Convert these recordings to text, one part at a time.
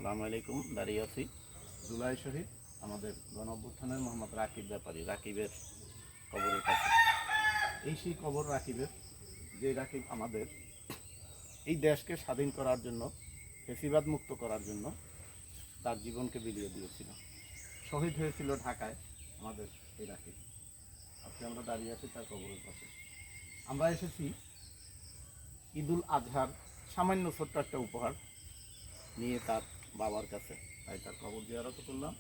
আসসালামু আলাইকুম। দাঁড়িয়ে আছি জুলাই শহীদ আমাদের গণ অভ্যুত্থানের মোহাম্মদ রাকিব ব্যাপারী, রাকিবের কবরের কাছে। এই সেই কবর রাকিবের, যে রাকিব আমাদের এই দেশকে স্বাধীন করার জন্য, ফ্যাসিবাদ মুক্ত করার জন্য তার জীবনকে বিলিয়ে দিয়েছিল। শহীদ হয়েছিল ঢাকায় আমাদের এই রাকিব। আজকে আমরা দাঁড়িয়ে আছি তার কবরের কাছে। আমরা এসেছি ঈদুল আজহার সামান্য ছোট্ট একটা উপহার নিয়ে তার বাবার কাছে, তাই তার কবর জিয়ারত করলাম।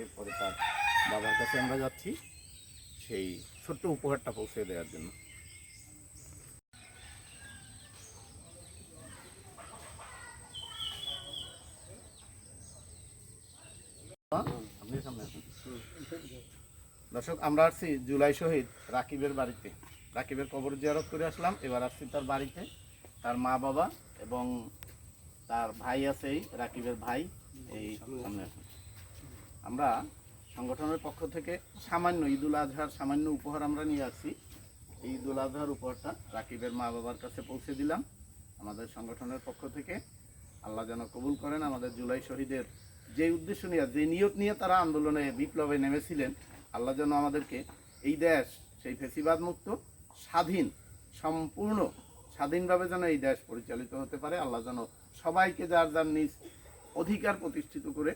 এরপরে তার বাবার কাছে আমরা যাচ্ছি সেই ছোট্ট উপহারটা পৌঁছে দেওয়ার জন্য। দর্শক, আমরা আসছি জুলাই শহীদ রাকিবের বাড়িতে। রাকিবের কবর জিয়ারত করে আসলাম, এবার আসছি তার বাড়িতে। তার মা বাবা এবং তার ভাই আছে, এই রাকিবের ভাই এই সামনে আছে। আমরা সংগঠনের পক্ষ থেকে সামান্য ঈদুল আজহার সামান্য উপহার আমরা নিয়ে আসছি। এই ঈদুল আজহার উপহারটা রাকিবের মা বাবার কাছে পৌঁছে দিলাম আমাদের সংগঠনের পক্ষ থেকে। আল্লাহ যেন কবুল করেন। আমাদের জুলাই শহীদের যে উদ্দেশ্য নিয়ে, যে নিয়ত নিয়ে তারা আন্দোলনে বিপ্লবে নেমেছিলেন, আল্লাহ যেন আমাদেরকে এই দেশ সেই ফ্যাসিবাদ মুক্ত স্বাধীন, সম্পূর্ণ স্বাধীনভাবে যেন এই দেশ পরিচালিত হতে পারে। আল্লাহ যেন সবাইকে যার যার নিজ অধিকার প্রতিষ্ঠিত করে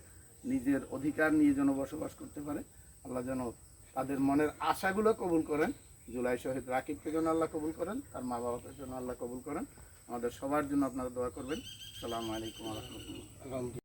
নিজের অধিকার নিয়ে যেন বসবাস করতে পারে। আল্লাহ যেন তাদের মনের আশাগুলো কবুল করেন। জুলাই শহীদ রাকিবকে যেন আল্লাহ কবুল করেন, তার মা বাবাকে যেন আল্লাহ কবুল করেন। আমাদের সবার জন্য আপনারা দোয়া করবেন। আসসালামু আলাইকুম ওয়া রাহমাতুল্লাহ।